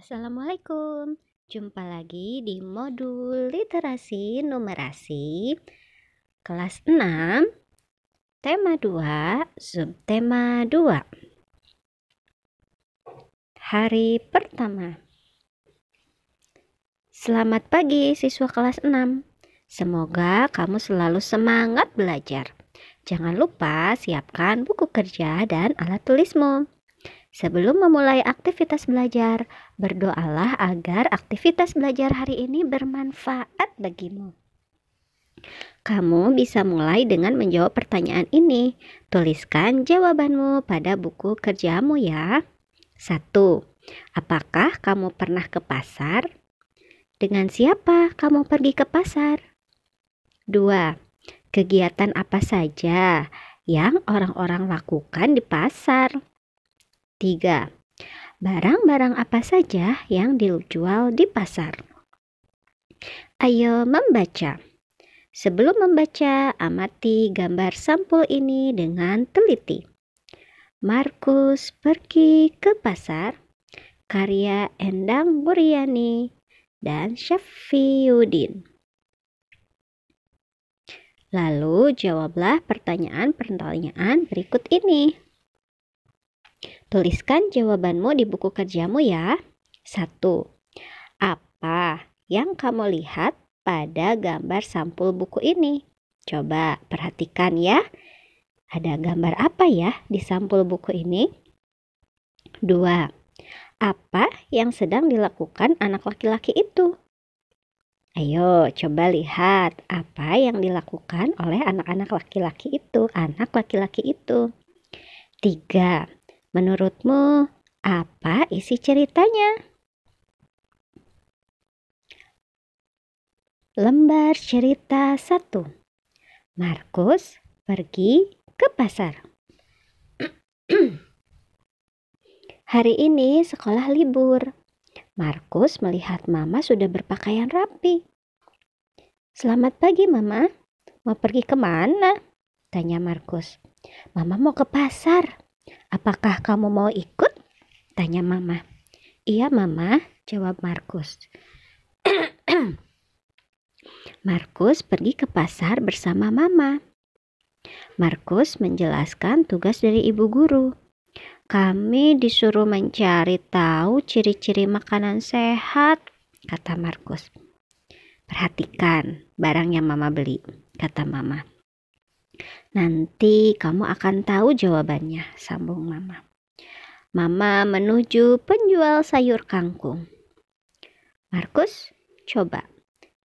Assalamualaikum. Jumpa lagi di modul literasi numerasi kelas 6, tema 2, subtema 2. Hari pertama. Selamat pagi siswa kelas 6. Semoga kamu selalu semangat belajar. Jangan lupa siapkan buku kerja dan alat tulismu. Sebelum memulai aktivitas belajar, berdoalah agar aktivitas belajar hari ini bermanfaat bagimu. Kamu bisa mulai dengan menjawab pertanyaan ini. Tuliskan jawabanmu pada buku kerjamu ya. 1. Apakah kamu pernah ke pasar? Dengan siapa kamu pergi ke pasar? 2. Kegiatan apa saja yang orang-orang lakukan di pasar? 3. Barang-barang apa saja yang dijual di pasar? Ayo membaca. Sebelum membaca, amati gambar sampul ini dengan teliti. Markus pergi ke pasar, karya Endang Buryani dan Syafiyuddin. Lalu jawablah pertanyaan-pertanyaan berikut ini. Tuliskan jawabanmu di buku kerjamu ya. 1. Apa yang kamu lihat pada gambar sampul buku ini? Coba perhatikan ya. Ada gambar apa ya di sampul buku ini? 2. Apa yang sedang dilakukan anak laki-laki itu? Ayo coba lihat apa yang dilakukan oleh anak-anak laki-laki itu, anak laki-laki itu. 3. Menurutmu, apa isi ceritanya? Lembar cerita 1. Markus pergi ke pasar. Hari ini sekolah libur. Markus melihat Mama sudah berpakaian rapi. Selamat pagi, Mama. Mau pergi kemana? Tanya Markus. Mama mau ke pasar. Apakah kamu mau ikut? Tanya Mama. Iya, Mama, jawab Markus. Markus pergi ke pasar bersama Mama. Markus menjelaskan tugas dari ibu guru. Kami disuruh mencari tahu ciri-ciri makanan sehat, kata Markus. Perhatikan barang yang Mama beli, kata Mama. Nanti kamu akan tahu jawabannya, sambung Mama. Mama menuju penjual sayur kangkung. Markus, coba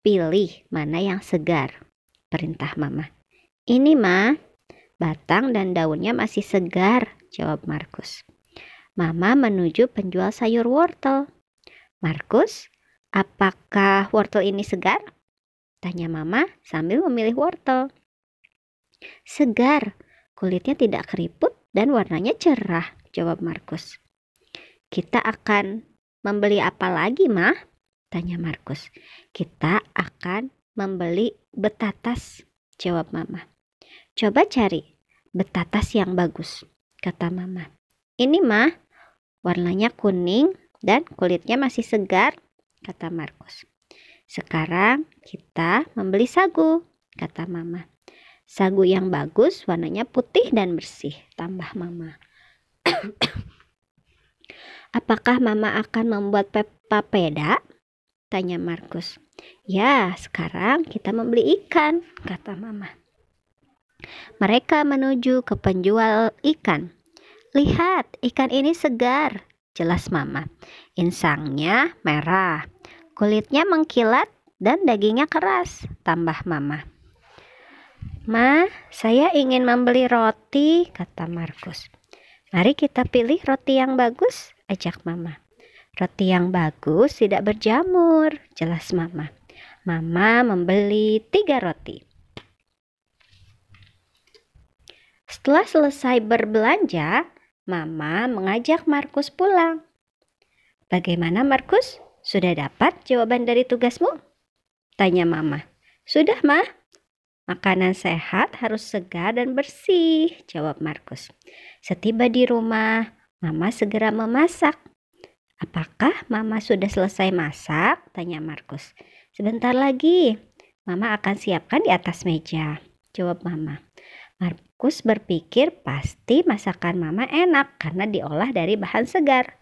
pilih mana yang segar, perintah Mama. Ini, Ma, batang dan daunnya masih segar, jawab Markus. Mama menuju penjual sayur wortel. Markus, apakah wortel ini segar? Tanya Mama sambil memilih wortel. Segar, kulitnya tidak keriput dan warnanya cerah, jawab Markus. Kita akan membeli apa lagi, Ma? Tanya Markus. Kita akan membeli betatas, jawab Mama. Coba cari betatas yang bagus, kata Mama. Ini, Ma, warnanya kuning dan kulitnya masih segar, kata Markus. Sekarang kita membeli sagu, kata Mama. Sagu yang bagus warnanya putih dan bersih, tambah Mama. Apakah Mama akan membuat papeda? Tanya Markus. Ya, sekarang kita membeli ikan, kata Mama. Mereka menuju ke penjual ikan. Lihat, ikan ini segar, jelas Mama. Insangnya merah, kulitnya mengkilat dan dagingnya keras, tambah Mama. Ma, saya ingin membeli roti, kata Markus. Mari kita pilih roti yang bagus, ajak Mama. Roti yang bagus tidak berjamur, jelas Mama. Mama membeli 3 roti. Setelah selesai berbelanja, Mama mengajak Markus pulang. Bagaimana Markus? Sudah dapat jawaban dari tugasmu? Tanya Mama. Sudah, Ma. Makanan sehat harus segar dan bersih, jawab Markus. Setiba di rumah, Mama segera memasak. Apakah Mama sudah selesai masak? Tanya Markus. Sebentar lagi, Mama akan siapkan di atas meja, jawab Mama. Markus berpikir pasti masakan Mama enak karena diolah dari bahan segar.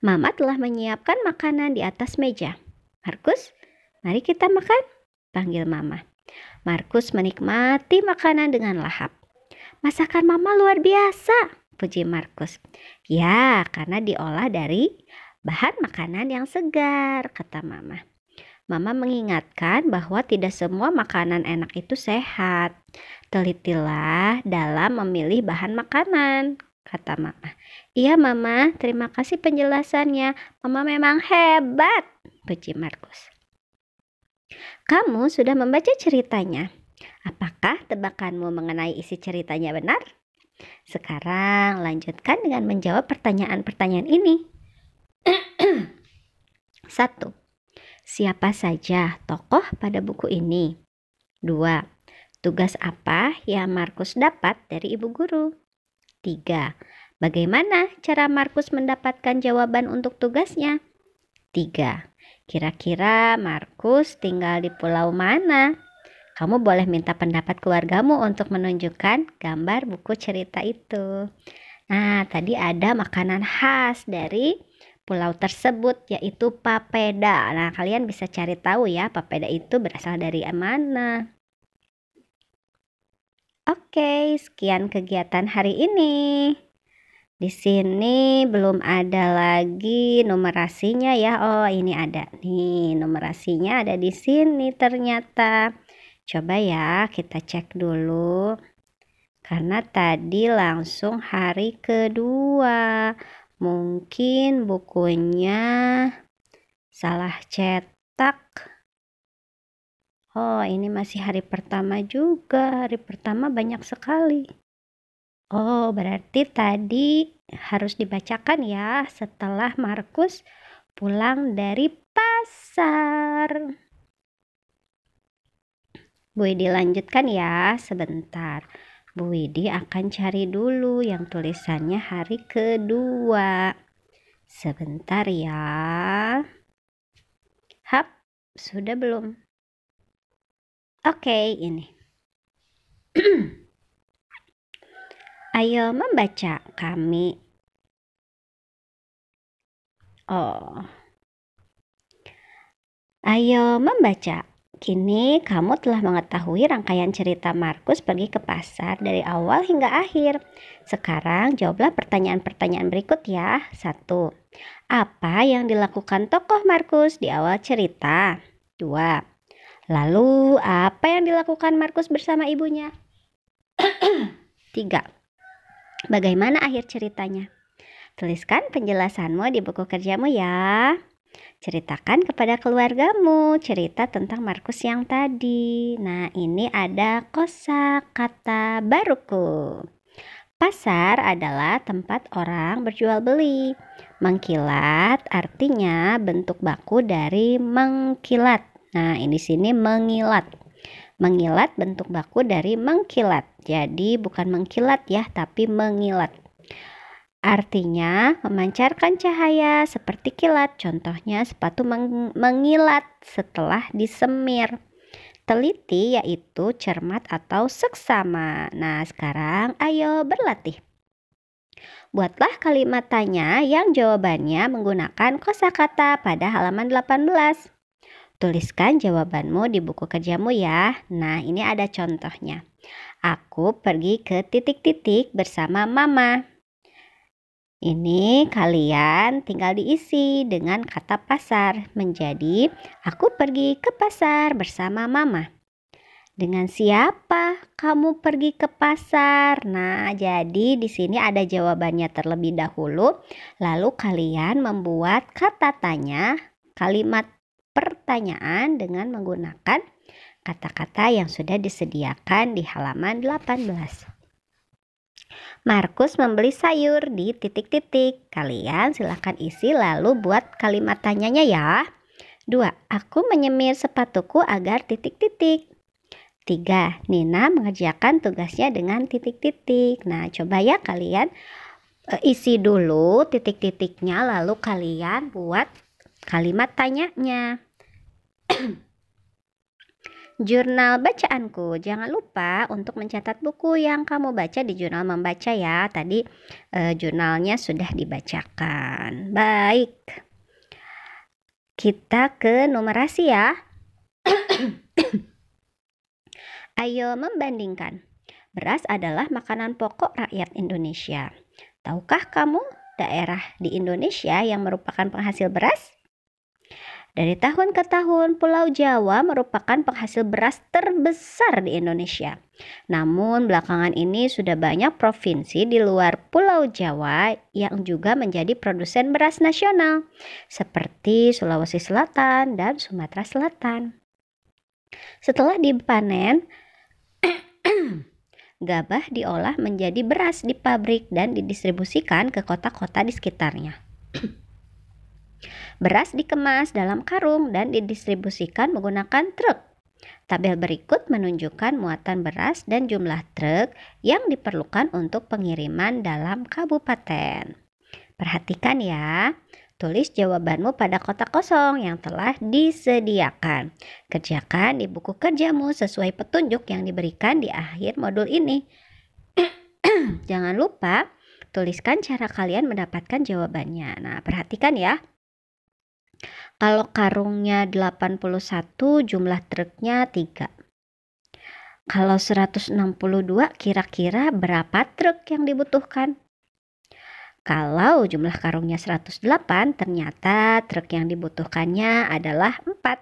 Mama telah menyiapkan makanan di atas meja. Markus, mari kita makan, panggil Mama. Markus menikmati makanan dengan lahap. Masakan Mama luar biasa, puji Markus. Ya, karena diolah dari bahan makanan yang segar, kata Mama. Mama mengingatkan bahwa tidak semua makanan enak itu sehat. Telitilah dalam memilih bahan makanan, kata Mama. Iya Mama, terima kasih penjelasannya. Mama memang hebat, puji Markus. Kamu sudah membaca ceritanya. Apakah tebakanmu mengenai isi ceritanya benar? Sekarang lanjutkan dengan menjawab pertanyaan-pertanyaan ini. 1. Siapa saja tokoh pada buku ini? 2. Tugas apa yang Markus dapat dari ibu guru? 3. Bagaimana cara Markus mendapatkan jawaban untuk tugasnya? 3. Kira-kira Markus tinggal di pulau mana? Kamu boleh minta pendapat keluargamu untuk menunjukkan gambar buku cerita itu. Nah, tadi ada makanan khas dari pulau tersebut yaitu papeda. Nah, kalian bisa cari tahu ya papeda itu berasal dari mana. Oke, sekian kegiatan hari ini. Di sini belum ada lagi numerasinya ya. Oh, ini ada. Nih, numerasinya ada di sini ternyata. Coba ya kita cek dulu. Karena tadi langsung hari kedua. Mungkin bukunya salah cetak. Oh, ini masih hari pertama juga. Hari pertama banyak sekali. Oh, berarti tadi harus dibacakan ya setelah Markus pulang dari pasar. Bu Widi lanjutkan ya sebentar. Bu Widi akan cari dulu yang tulisannya hari kedua. Sebentar ya. Hap, sudah belum? Oke, ini. Ayo membaca kami. Oh. Ayo membaca. Kini kamu telah mengetahui rangkaian cerita Markus pergi ke pasar dari awal hingga akhir. Sekarang jawablah pertanyaan-pertanyaan berikut ya. 1. Apa yang dilakukan tokoh Markus di awal cerita? 2. Lalu apa yang dilakukan Markus bersama ibunya? 3. Bagaimana akhir ceritanya? Tuliskan penjelasanmu di buku kerjamu ya. Ceritakan kepada keluargamu cerita tentang Markus yang tadi. Nah, ini ada kosakata baruku. Pasar adalah tempat orang berjual beli. Mengkilat artinya bentuk baku dari mengkilat. Nah, ini sini mengilat. Mengilat bentuk baku dari mengkilat. Jadi bukan mengkilat ya, tapi mengilat. Artinya memancarkan cahaya seperti kilat. Contohnya sepatu mengilat setelah disemir. Teliti yaitu cermat atau seksama. Nah, sekarang ayo berlatih. Buatlah kalimat tanya yang jawabannya menggunakan kosakata pada halaman 18. Tuliskan jawabanmu di buku kerjamu ya. Nah, ini ada contohnya. Aku pergi ke titik-titik bersama Mama. Ini kalian tinggal diisi dengan kata pasar menjadi aku pergi ke pasar bersama Mama. Dengan siapa kamu pergi ke pasar? Nah, jadi di sini ada jawabannya terlebih dahulu. Lalu kalian membuat kata tanya, kalimat pertanyaan dengan menggunakan kata-kata yang sudah disediakan di halaman 18. Markus membeli sayur di titik-titik. Kalian silahkan isi lalu buat kalimat tanyanya ya. 2. Aku menyemir sepatuku agar titik-titik. 3. Nina mengerjakan tugasnya dengan titik-titik. Nah, coba ya kalian Isi dulu titik-titiknya, lalu kalian buat kalimat tanyanya. Jurnal bacaanku, jangan lupa untuk mencatat buku yang kamu baca di jurnal membaca ya. Tadi jurnalnya sudah dibacakan. Baik, kita ke numerasi ya. Ayo membandingkan. Beras adalah makanan pokok rakyat Indonesia. Tahukah kamu daerah di Indonesia yang merupakan penghasil beras? Dari tahun ke tahun, Pulau Jawa merupakan penghasil beras terbesar di Indonesia. Namun, belakangan ini sudah banyak provinsi di luar Pulau Jawa yang juga menjadi produsen beras nasional, seperti Sulawesi Selatan dan Sumatera Selatan. Setelah dipanen, gabah diolah menjadi beras di pabrik dan didistribusikan ke kota-kota di sekitarnya. Beras dikemas dalam karung dan didistribusikan menggunakan truk. Tabel berikut menunjukkan muatan beras dan jumlah truk yang diperlukan untuk pengiriman dalam kabupaten. Perhatikan ya, tulis jawabanmu pada kotak kosong yang telah disediakan. Kerjakan di buku kerjamu sesuai petunjuk yang diberikan di akhir modul ini. Jangan lupa tuliskan cara kalian mendapatkan jawabannya. Nah, perhatikan ya. Kalau karungnya 81, jumlah truknya 3. Kalau 162, kira-kira berapa truk yang dibutuhkan? Kalau jumlah karungnya 108, ternyata truk yang dibutuhkannya adalah 4.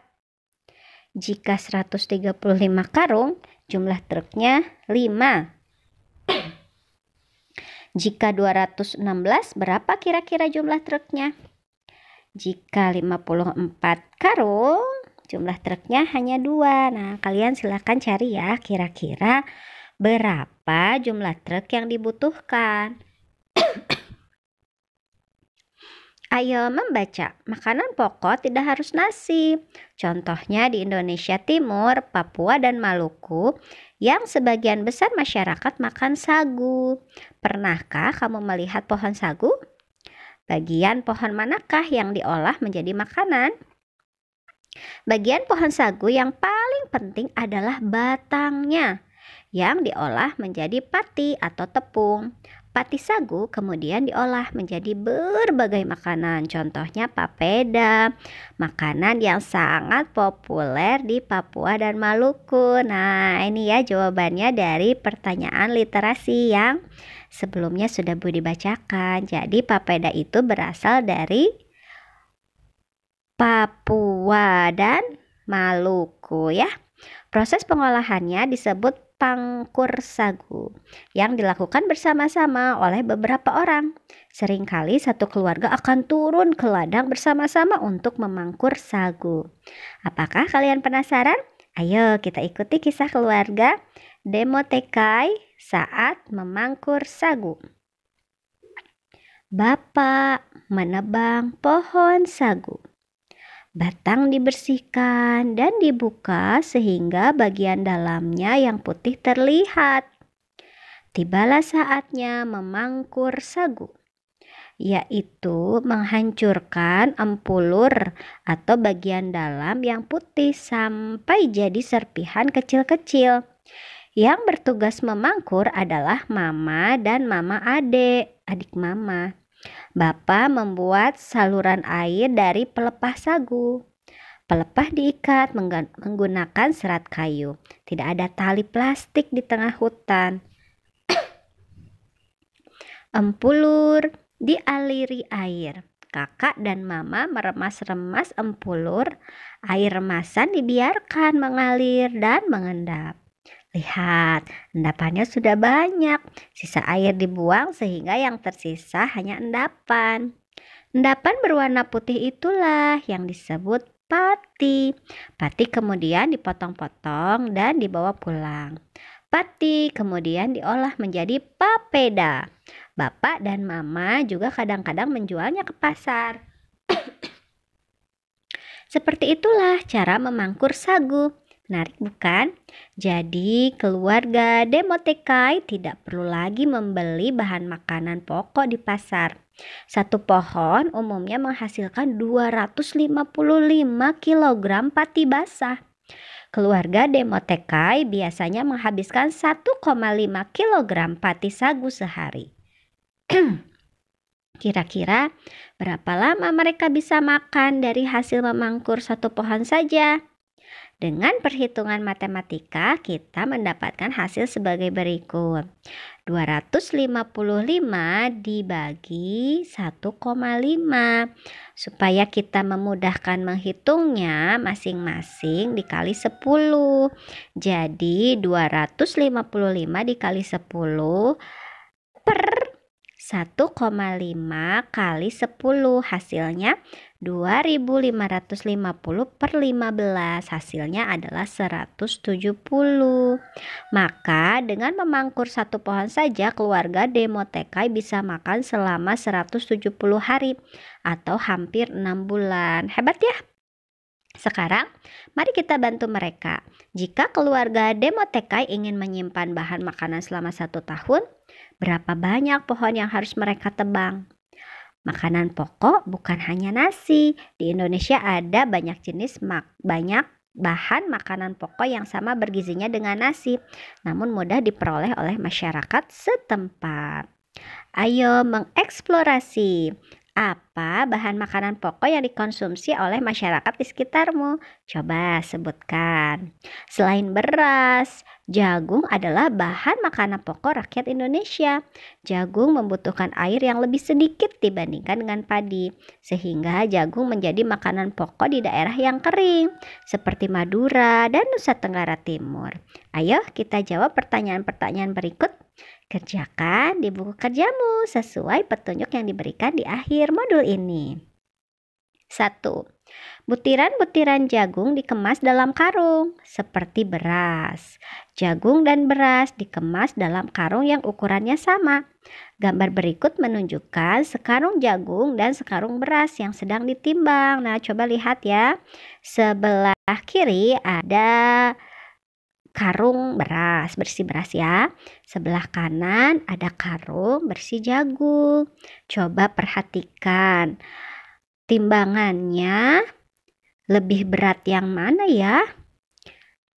Jika 135 karung, jumlah truknya 5. Jika 216, berapa kira-kira jumlah truknya? Jika 54 karung, jumlah truknya hanya 2. Nah, kalian silakan cari ya, kira-kira berapa jumlah truk yang dibutuhkan. Ayo membaca. Makanan pokok tidak harus nasi. Contohnya di Indonesia Timur, Papua, dan Maluku, yang sebagian besar masyarakat makan sagu. Pernahkah kamu melihat pohon sagu? Bagian pohon manakah yang diolah menjadi makanan? Bagian pohon sagu yang paling penting adalah batangnya, yang diolah menjadi pati atau tepung. Pati sagu kemudian diolah menjadi berbagai makanan, contohnya papeda, makanan yang sangat populer di Papua dan Maluku. Nah, ini ya jawabannya dari pertanyaan literasi yang sebelumnya sudah Budi bacakan. Jadi papeda itu berasal dari Papua dan Maluku ya. Proses pengolahannya disebut pangkur sagu yang dilakukan bersama-sama oleh beberapa orang. Seringkali satu keluarga akan turun ke ladang bersama-sama untuk memangkur sagu. Apakah kalian penasaran? Ayo kita ikuti kisah keluarga Demotekai saat memangkur sagu. Bapak menebang pohon sagu. Batang dibersihkan dan dibuka sehingga bagian dalamnya yang putih terlihat. Tibalah saatnya memangkur sagu, yaitu menghancurkan empulur atau bagian dalam yang putih sampai jadi serpihan kecil-kecil. Yang bertugas memangkur adalah mama dan mama adik mama. Bapak membuat saluran air dari pelepah sagu. Pelepah diikat menggunakan serat kayu. Tidak ada tali plastik di tengah hutan. Empulur dialiri air. Kakak dan mama meremas-remas empulur. Air remasan dibiarkan mengalir dan mengendap. Lihat, endapannya sudah banyak. Sisa air dibuang sehingga yang tersisa hanya endapan. Endapan berwarna putih itulah yang disebut pati. Pati kemudian dipotong-potong dan dibawa pulang. Pati kemudian diolah menjadi papeda. Bapak dan mama juga kadang-kadang menjualnya ke pasar. Seperti itulah cara memangkur sagu. Menarik bukan? Jadi keluarga Demotekai tidak perlu lagi membeli bahan makanan pokok di pasar. Satu pohon umumnya menghasilkan 255 kg pati basah. Keluarga Demotekai biasanya menghabiskan 1,5 kg pati sagu sehari. Kira-kira berapa lama mereka bisa makan dari hasil memangkur satu pohon saja? Dengan perhitungan matematika, kita mendapatkan hasil sebagai berikut. 255 dibagi 1,5. Supaya kita memudahkan menghitungnya, masing-masing dikali 10. Jadi 255 dikali 10 per 1,5 kali 10, hasilnya 2550 per 15, hasilnya adalah 170. Maka dengan memangkur satu pohon saja keluarga Demotekai bisa makan selama 170 hari atau hampir 6 bulan. Hebat ya? Sekarang mari kita bantu mereka. Jika keluarga Demotekai ingin menyimpan bahan makanan selama 1 tahun, berapa banyak pohon yang harus mereka tebang? Makanan pokok bukan hanya nasi. Di Indonesia ada banyak jenis banyak bahan makanan pokok yang sama bergizinya dengan nasi, namun mudah diperoleh oleh masyarakat setempat. Ayo mengeksplorasi. Apa bahan makanan pokok yang dikonsumsi oleh masyarakat di sekitarmu? Coba sebutkan. Selain beras, jagung adalah bahan makanan pokok rakyat Indonesia. Jagung membutuhkan air yang lebih sedikit dibandingkan dengan padi, sehingga jagung menjadi makanan pokok di daerah yang kering, seperti Madura dan Nusa Tenggara Timur. Ayo kita jawab pertanyaan-pertanyaan berikut. Kerjakan di buku kerjamu sesuai petunjuk yang diberikan di akhir modul ini. 1. Butiran-butiran jagung dikemas dalam karung seperti beras. Jagung dan beras dikemas dalam karung yang ukurannya sama. Gambar berikut menunjukkan sekarung jagung dan sekarung beras yang sedang ditimbang. Nah, coba lihat ya. Sebelah kiri ada karung beras, berisi beras ya. Sebelah kanan ada karung berisi jagung. Coba perhatikan, timbangannya lebih berat yang mana ya?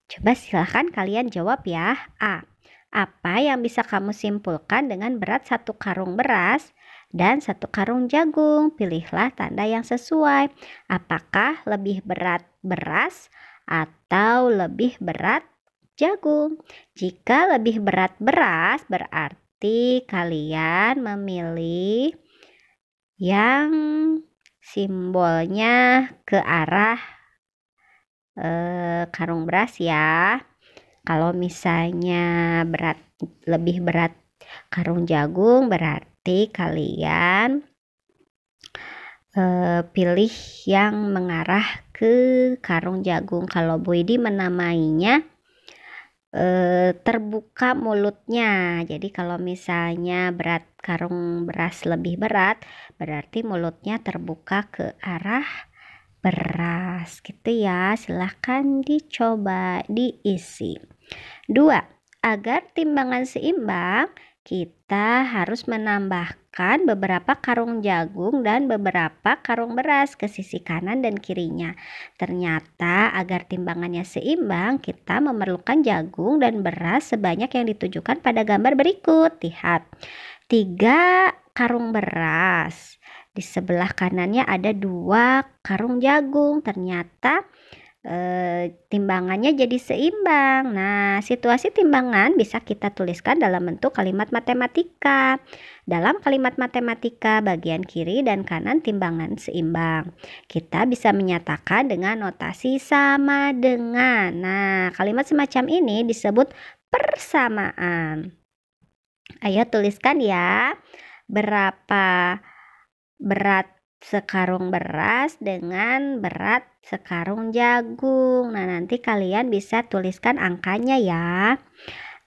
Coba silahkan kalian jawab ya. A. Apa yang bisa kamu simpulkan dengan berat satu karung beras dan satu karung jagung? Pilihlah tanda yang sesuai. Apakah lebih berat beras atau lebih berat jagung? Jika lebih berat beras, berarti kalian memilih yang simbolnya ke arah karung beras ya. Kalau misalnya lebih berat karung jagung, berarti kalian pilih yang mengarah ke karung jagung. Kalau Bu Idi menamainya terbuka mulutnya. Jadi kalau misalnya berat karung beras lebih berat, berarti mulutnya terbuka ke arah beras gitu ya. Silahkan dicoba diisi. 2. Agar timbangan seimbang, kita harus menambahkan beberapa karung jagung dan beberapa karung beras ke sisi kanan dan kirinya. Ternyata agar timbangannya seimbang, kita memerlukan jagung dan beras sebanyak yang ditujukan pada gambar berikut. Lihat, 3 karung beras. Di sebelah kanannya ada 2 karung jagung. Ternyata timbangannya jadi seimbang. Nah, situasi timbangan bisa kita tuliskan dalam bentuk kalimat matematika. Dalam kalimat matematika, bagian kiri dan kanan timbangan seimbang. Kita bisa menyatakan dengan notasi sama dengan. Nah, kalimat semacam ini disebut persamaan. Ayo tuliskan ya. Berapa berat sekarung beras dengan berat sekarung jagung. Nah, nanti kalian bisa tuliskan angkanya ya.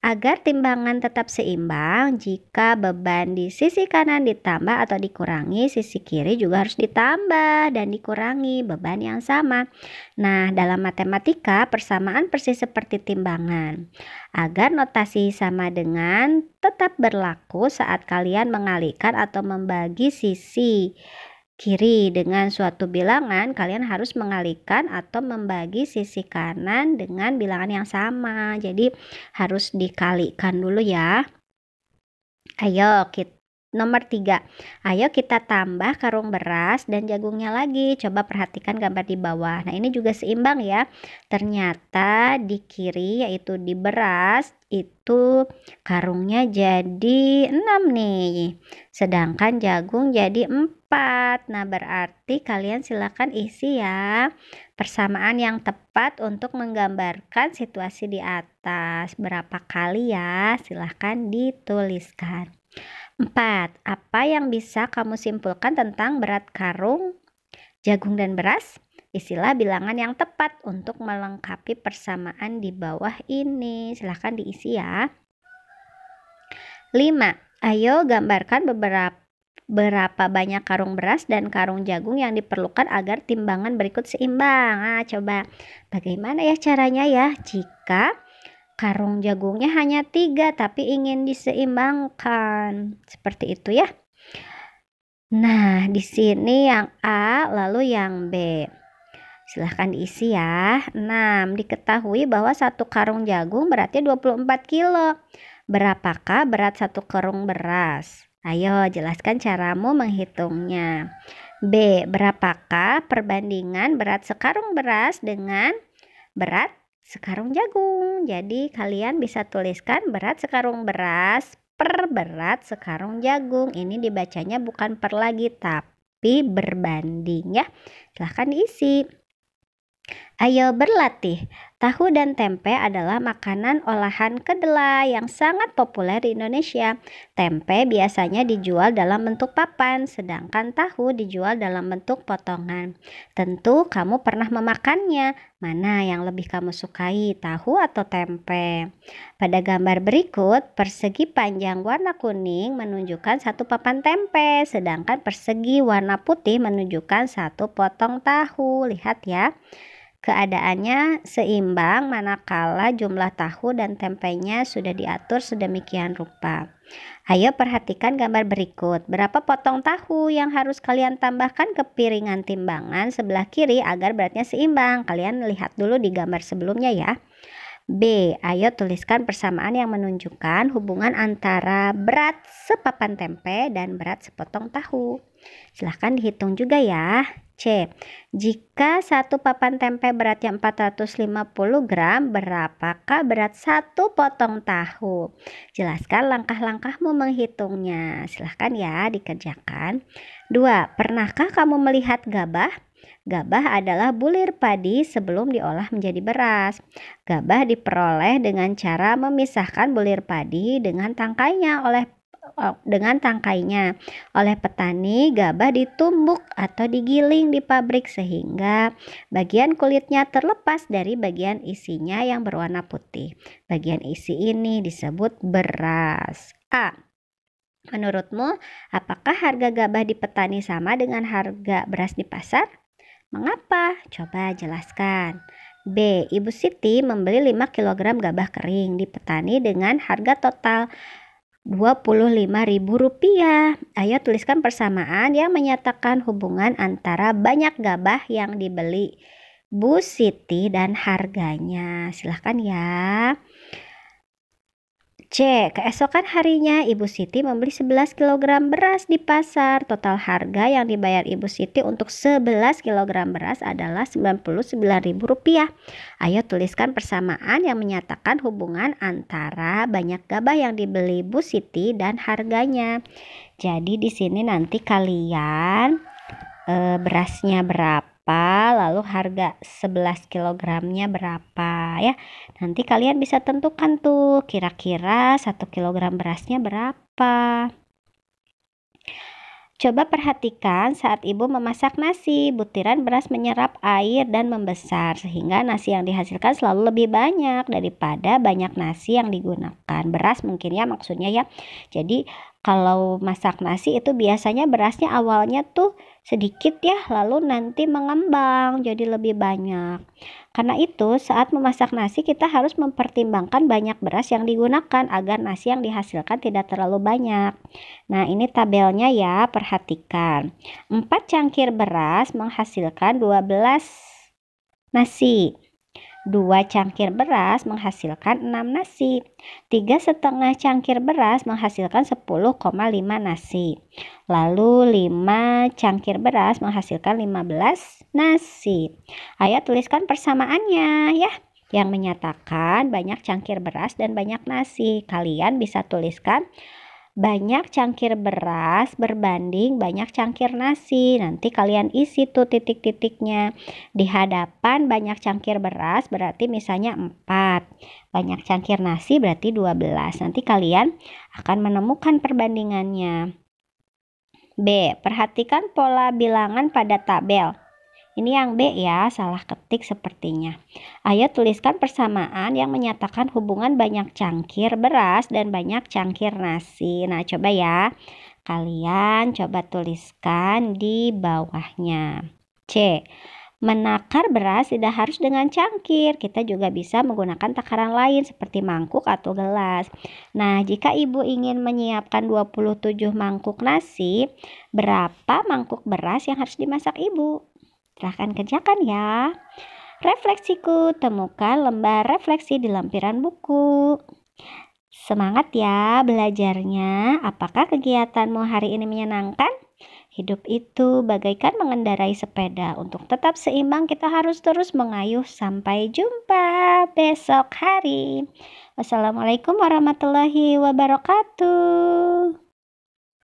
Agar timbangan tetap seimbang, jika beban di sisi kanan ditambah atau dikurangi, sisi kiri juga harus ditambah dan dikurangi beban yang sama. Nah, dalam matematika, persamaan persis seperti timbangan. Agar notasi sama dengan tetap berlaku saat kalian mengalihkan atau membagi sisi kiri dengan suatu bilangan, kalian harus mengalihkan atau membagi sisi kanan dengan bilangan yang sama. Jadi harus dikalikan dulu ya. Ayo nomor 3. Ayo kita tambah karung beras dan jagungnya lagi. Coba perhatikan gambar di bawah. Nah, ini juga seimbang ya. Ternyata di kiri, yaitu di beras, itu karungnya jadi 6 nih. Sedangkan jagung jadi 4. Nah, berarti kalian silakan isi ya persamaan yang tepat untuk menggambarkan situasi di atas. Berapa kali ya? Silahkan dituliskan. 4. Apa yang bisa kamu simpulkan tentang berat karung, jagung, dan beras? Isilah bilangan yang tepat untuk melengkapi persamaan di bawah ini. Silahkan diisi ya. 5. Ayo gambarkan berapa banyak karung beras dan karung jagung yang diperlukan agar timbangan berikut seimbang. Nah, coba bagaimana ya caranya ya jika karung jagungnya hanya 3 tapi ingin diseimbangkan. Seperti itu ya. Nah, di sini yang A lalu yang B. Silahkan diisi ya. 6. Diketahui bahwa satu karung jagung beratnya 24 kilo. Berapakah berat satu karung beras? Ayo jelaskan caramu menghitungnya. B. Berapakah perbandingan berat sekarung beras dengan berat sekarung jagung? Jadi kalian bisa tuliskan berat sekarung beras per berat sekarung jagung. Ini dibacanya bukan per lagi tapi berbanding ya. Silahkan diisi. Ayo berlatih. Tahu dan tempe adalah makanan olahan kedelai yang sangat populer di Indonesia. Tempe biasanya dijual dalam bentuk papan, sedangkan tahu dijual dalam bentuk potongan. Tentu kamu pernah memakannya. Mana yang lebih kamu sukai, tahu atau tempe? Pada gambar berikut, persegi panjang warna kuning menunjukkan satu papan tempe, sedangkan persegi warna putih menunjukkan satu potong tahu. Lihat ya. Keadaannya seimbang manakala jumlah tahu dan tempenya sudah diatur sedemikian rupa. Ayo perhatikan gambar berikut. Berapa potong tahu yang harus kalian tambahkan ke piringan timbangan sebelah kiri agar beratnya seimbang? Kalian lihat dulu di gambar sebelumnya ya. B. Ayo tuliskan persamaan yang menunjukkan hubungan antara berat sepapan tempe dan berat sepotong tahu. Silahkan dihitung juga ya. C. Jika satu papan tempe beratnya 450 gram, berapakah berat satu potong tahu? Jelaskan langkah-langkahmu menghitungnya. Silahkan ya dikerjakan. 2. Pernahkah kamu melihat gabah? Gabah adalah bulir padi sebelum diolah menjadi beras. Gabah diperoleh dengan cara memisahkan bulir padi dengan tangkainya. Oleh petani, gabah ditumbuk atau digiling di pabrik sehingga bagian kulitnya terlepas dari bagian isinya yang berwarna putih. Bagian isi ini disebut beras. A. Menurutmu, apakah harga gabah di petani sama dengan harga beras di pasar? Mengapa? Coba jelaskan. B. Ibu Siti membeli 5 kg gabah kering di petani dengan harga total Rp25.000. Ayo tuliskan persamaan yang menyatakan hubungan antara banyak gabah yang dibeli Bu Siti dan harganya. Silahkan ya. C. Keesokan harinya Ibu Siti membeli 11 kg beras di pasar. Total harga yang dibayar Ibu Siti untuk 11 kg beras adalah Rp99.000. Ayo tuliskan persamaan yang menyatakan hubungan antara banyak gabah yang dibeli Bu Siti dan harganya. Jadi di sini nanti kalian berasnya berapa, lalu harga 11 kilogramnya berapa ya. Nanti kalian bisa tentukan tuh kira-kira 1 kilogram berasnya berapa. Coba perhatikan saat ibu memasak nasi, butiran beras menyerap air dan membesar sehingga nasi yang dihasilkan selalu lebih banyak daripada banyak nasi yang digunakan. Beras mungkin ya maksudnya ya. Jadi kalau masak nasi itu biasanya berasnya awalnya tuh sedikit ya, lalu nanti mengembang jadi lebih banyak. Karena itu saat memasak nasi kita harus mempertimbangkan banyak beras yang digunakan agar nasi yang dihasilkan tidak terlalu banyak. Nah, ini tabelnya ya, perhatikan. 4 cangkir beras menghasilkan 12 nasi. 2 cangkir beras menghasilkan 6 nasi. 3,5 cangkir beras menghasilkan 10,5 nasi. Lalu 5 cangkir beras menghasilkan 15 nasi. Ayo tuliskan persamaannya ya, yang menyatakan banyak cangkir beras dan banyak nasi. Kalian bisa tuliskan banyak cangkir beras berbanding banyak cangkir nasi. Nanti kalian isi tuh titik-titiknya. Di hadapan banyak cangkir beras berarti misalnya 4. Banyak cangkir nasi berarti 12. Nanti kalian akan menemukan perbandingannya. B. Perhatikan pola bilangan pada tabel. Ini yang B ya, salah ketik sepertinya. Ayo tuliskan persamaan yang menyatakan hubungan banyak cangkir beras dan banyak cangkir nasi. Nah, coba ya. Kalian coba tuliskan di bawahnya. C. Menakar beras tidak harus dengan cangkir. Kita juga bisa menggunakan takaran lain seperti mangkuk atau gelas. Nah, jika ibu ingin menyiapkan 27 mangkuk nasi, berapa mangkuk beras yang harus dimasak ibu? Silahkan kerjakan ya. Refleksiku, temukan lembar refleksi di lampiran buku. Semangat ya belajarnya. Apakah kegiatanmu hari ini menyenangkan? Hidup itu bagaikan mengendarai sepeda. Untuk tetap seimbang kita harus terus mengayuh. Sampai jumpa besok hari. Wassalamualaikum warahmatullahi wabarakatuh.